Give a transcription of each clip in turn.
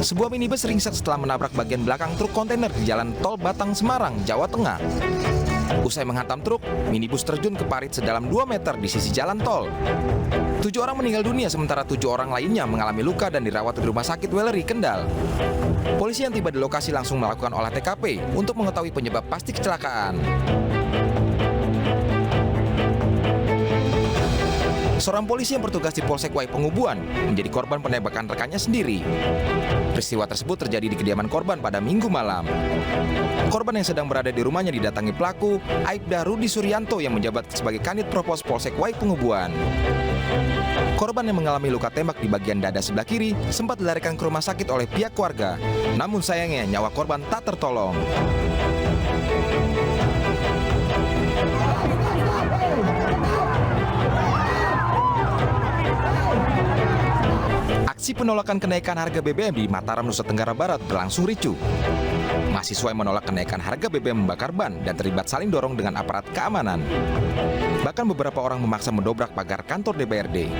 Sebuah minibus ringsek setelah menabrak bagian belakang truk kontainer di Jalan Tol Batang Semarang, Jawa Tengah. Usai menghantam truk, minibus terjun ke parit sedalam 2 meter di sisi jalan tol. 7 orang meninggal dunia sementara 7 orang lainnya mengalami luka dan dirawat di Rumah Sakit Weleri, Kendal. Polisi yang tiba di lokasi langsung melakukan olah TKP untuk mengetahui penyebab pasti kecelakaan. Seorang polisi yang bertugas di Polsek Wai Pengubuan menjadi korban penembakan rekannya sendiri. Peristiwa tersebut terjadi di kediaman korban pada Minggu malam. Korban yang sedang berada di rumahnya didatangi pelaku, Aibda Rudi Suryanto yang menjabat sebagai Kanit Propos Polsek Wai Pengubuan. Korban yang mengalami luka tembak di bagian dada sebelah kiri sempat dilarikan ke rumah sakit oleh pihak keluarga. Namun sayangnya nyawa korban tak tertolong. Aksi penolakan kenaikan harga BBM di Mataram, Nusa Tenggara Barat berlangsung ricuh. Mahasiswa yang menolak kenaikan harga BBM membakar ban dan terlibat saling dorong dengan aparat keamanan. Bahkan beberapa orang memaksa mendobrak pagar kantor DPRD.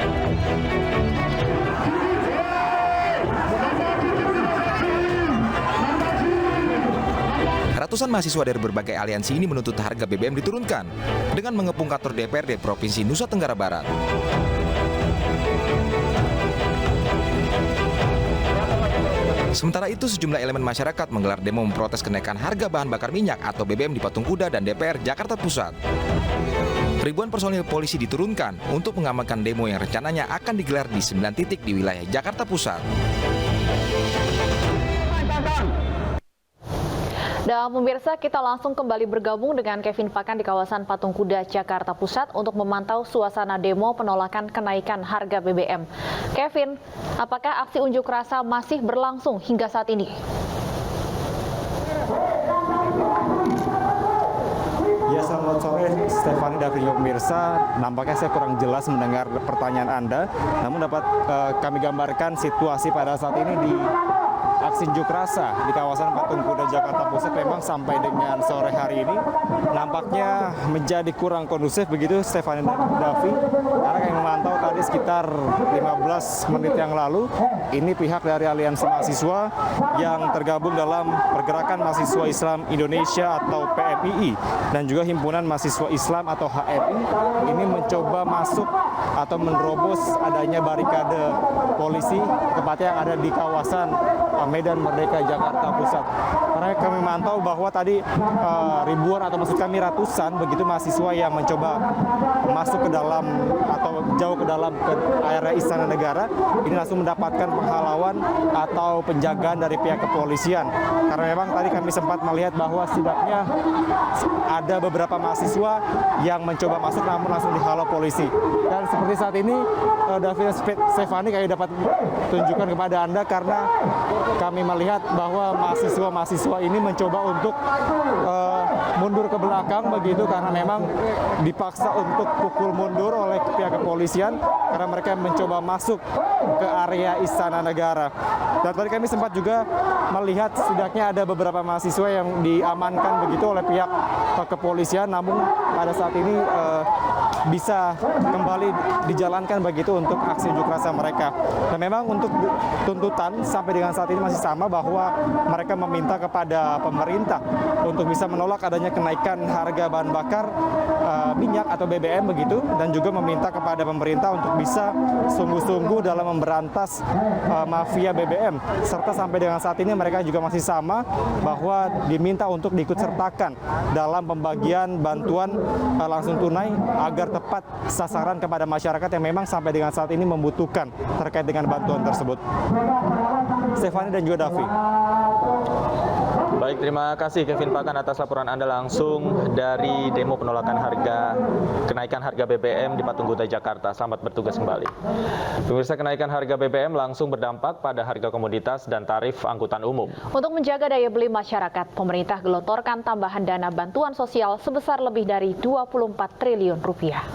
Ratusan mahasiswa dari berbagai aliansi ini menuntut harga BBM diturunkan dengan mengepung kantor DPRD Provinsi Nusa Tenggara Barat. Sementara itu, sejumlah elemen masyarakat menggelar demo memprotes kenaikan harga bahan bakar minyak atau BBM di Patung Kuda dan DPR Jakarta Pusat. Ribuan personil polisi diturunkan untuk mengamankan demo yang rencananya akan digelar di 9 titik di wilayah Jakarta Pusat. Dan pemirsa, kita langsung kembali bergabung dengan Kevin Pakan di kawasan Patung Kuda, Jakarta Pusat untuk memantau suasana demo penolakan kenaikan harga BBM. Kevin, apakah aksi unjuk rasa masih berlangsung hingga saat ini? Ya, selamat sore Stefani dan pemirsa. Nampaknya saya kurang jelas mendengar pertanyaan Anda, namun dapat kami gambarkan situasi pada saat ini di aksi unjuk rasa di kawasan Patung Kuda Jakarta Pusat memang sampai dengan sore hari ini nampaknya menjadi kurang kondusif begitu Stefani dan Davi, karena yang memantau tadi sekitar 15 menit yang lalu ini pihak dari aliansi mahasiswa yang tergabung dalam Pergerakan Mahasiswa Islam Indonesia atau PMII dan juga Himpunan Mahasiswa Islam atau HMI ini mencoba masuk atau menerobos adanya barikade polisi tepatnya yang ada di kawasan Medan Merdeka Jakarta Pusat. Karena kami mantau bahwa tadi ribuan atau maksud kami ratusan begitu mahasiswa yang mencoba masuk ke dalam atau jauh ke dalam ke area Istana Negara ini langsung mendapatkan penghalauan atau penjagaan dari pihak kepolisian. Karena memang tadi kami sempat melihat bahwa setidaknya ada beberapa mahasiswa yang mencoba masuk namun langsung dihalau polisi. Dan seperti saat ini David Stefani kami dapat tunjukkan kepada Anda karena kami melihat bahwa mahasiswa ini mencoba untuk mundur ke belakang begitu karena memang dipaksa untuk pukul mundur oleh pihak kepolisian karena mereka mencoba masuk ke area Istana Negara. Dan tadi kami sempat juga melihat setidaknya ada beberapa mahasiswa yang diamankan begitu oleh pihak kepolisian, namun pada saat ini bisa kembali dijalankan begitu untuk aksi unjuk rasa mereka. Dan memang untuk tuntutan sampai dengan saat ini masih sama bahwa mereka meminta kepada pemerintah untuk bisa menolak adanya kenaikan harga bahan bakar minyak atau BBM begitu, dan juga meminta kepada pemerintah untuk bisa sungguh-sungguh dalam memberantas mafia BBM. Serta sampai dengan saat ini mereka juga masih sama bahwa diminta untuk diikut sertakan dalam pembagian bantuan langsung tunai agar tepat sasaran kepada masyarakat yang memang sampai dengan saat ini membutuhkan terkait dengan bantuan tersebut. Stefani dan juga Davi. Baik, terima kasih Kevin Pakan atas laporan Anda langsung dari demo penolakan kenaikan harga BBM di Patung Kuda Jakarta. Selamat bertugas kembali. Pemirsa, kenaikan harga BBM langsung berdampak pada harga komoditas dan tarif angkutan umum. Untuk menjaga daya beli masyarakat, pemerintah gelontorkan tambahan dana bantuan sosial sebesar lebih dari 24 triliun rupiah.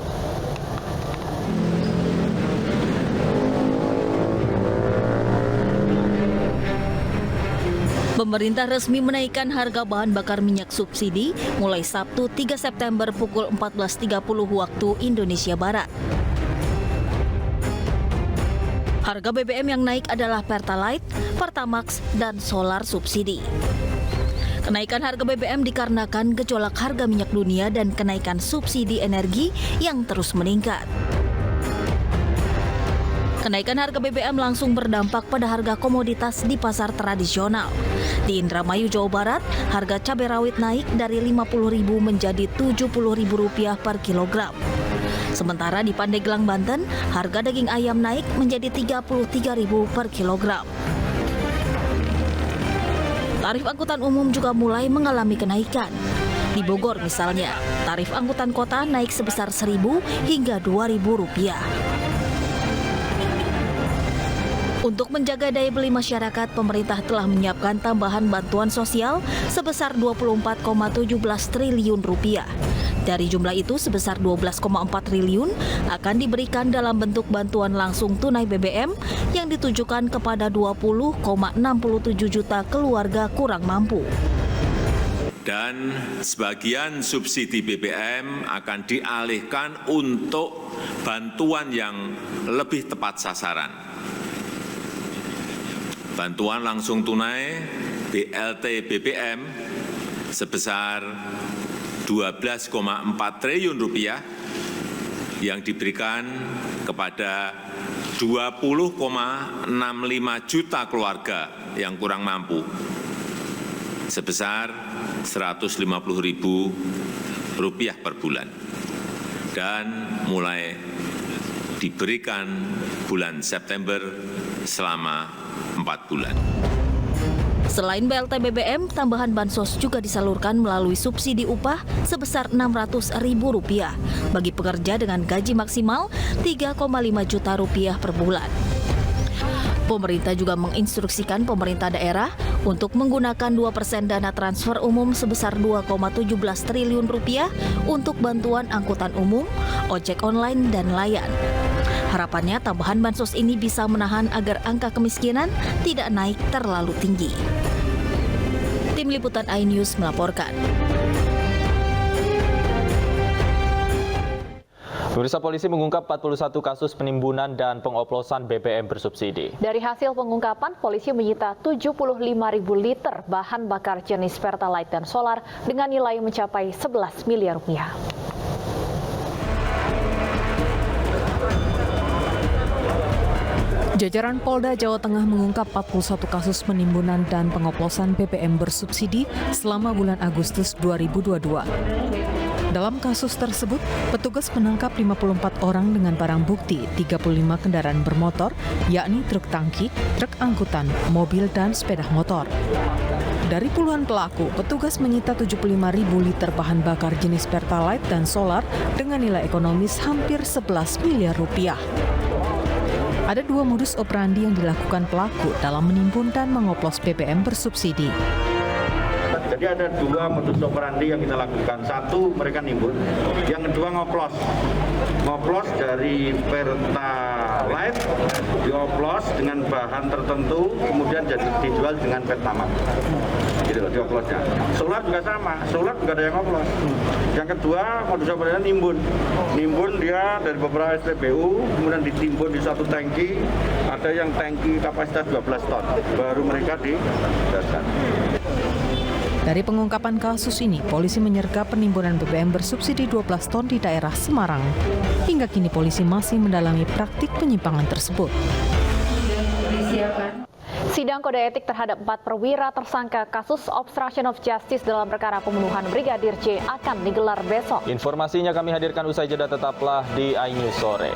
Pemerintah resmi menaikkan harga bahan bakar minyak subsidi mulai Sabtu 3 September pukul 14.30 waktu Indonesia Barat. Harga BBM yang naik adalah Pertalite, Pertamax, dan solar subsidi. Kenaikan harga BBM dikarenakan gejolak harga minyak dunia dan kenaikan subsidi energi yang terus meningkat. Kenaikan harga BBM langsung berdampak pada harga komoditas di pasar tradisional. Di Indramayu, Jawa Barat, harga cabai rawit naik dari Rp50.000 menjadi Rp70.000 per kilogram. Sementara di Pandeglang, Banten, harga daging ayam naik menjadi Rp33.000 per kilogram. Tarif angkutan umum juga mulai mengalami kenaikan. Di Bogor misalnya, tarif angkutan kota naik sebesar Rp1.000 hingga Rp2.000. Untuk menjaga daya beli masyarakat, pemerintah telah menyiapkan tambahan bantuan sosial sebesar Rp24,17 triliun. Dari jumlah itu, sebesar Rp12,4 triliun akan diberikan dalam bentuk bantuan langsung tunai BBM yang ditujukan kepada 20,67 juta keluarga kurang mampu. Dan sebagian subsidi BBM akan dialihkan untuk bantuan yang lebih tepat sasaran. Bantuan langsung tunai BLT BBM sebesar Rp12,4 triliun yang diberikan kepada 20,65 juta keluarga yang kurang mampu sebesar Rp150.000 per bulan dan mulai diberikan bulan September selama 4 bulan. Selain BLT BBM, tambahan bansos juga disalurkan melalui subsidi upah sebesar Rp600.000 bagi pekerja dengan gaji maksimal Rp3,5 juta per bulan. Pemerintah juga menginstruksikan pemerintah daerah untuk menggunakan 2% dana transfer umum sebesar Rp2,17 triliun untuk bantuan angkutan umum, ojek online, dan layan. Harapannya tambahan bansos ini bisa menahan agar angka kemiskinan tidak naik terlalu tinggi. Tim Liputan iNews melaporkan. Pemirsa, polisi mengungkap 41 kasus penimbunan dan pengoplosan BBM bersubsidi. Dari hasil pengungkapan, polisi menyita 75.000 liter bahan bakar jenis Pertalite dan solar dengan nilai mencapai Rp11 miliar. Jajaran Polda Jawa Tengah mengungkap 41 kasus penimbunan dan pengoplosan BBM bersubsidi selama bulan Agustus 2022. Dalam kasus tersebut, petugas menangkap 54 orang dengan barang bukti 35 kendaraan bermotor, yakni truk tangki, truk angkutan, mobil, dan sepeda motor. Dari puluhan pelaku, petugas menyita 75.000 liter bahan bakar jenis Pertalite dan solar dengan nilai ekonomis hampir Rp11 miliar. Ada dua modus operandi yang dilakukan pelaku dalam menimbun dan mengoplos BBM bersubsidi. Jadi ada dua modus operandi yang kita lakukan. Satu, mereka nimbun. Yang kedua, ngoplos. Ngoplos dari Pertalite, dioplos dengan bahan tertentu, kemudian dijual dengan Pertamax. Gitu loh, dioplosnya. Solar juga sama, solar juga ada yang ngoplos. Yang kedua, modus operandi nimbun. Nimbun dia dari beberapa SPBU, kemudian ditimbun di satu tangki. Ada yang tangki kapasitas 12 ton, baru mereka didaskan. Dari pengungkapan kasus ini, polisi menyergap penimbunan BBM bersubsidi 12 ton di daerah Semarang. Hingga kini polisi masih mendalami praktik penyimpangan tersebut. Sidang kode etik terhadap 4 perwira tersangka kasus obstruction of justice dalam perkara pembunuhan Brigadir J akan digelar besok. Informasinya kami hadirkan usai jeda, tetaplah di iNews Sore.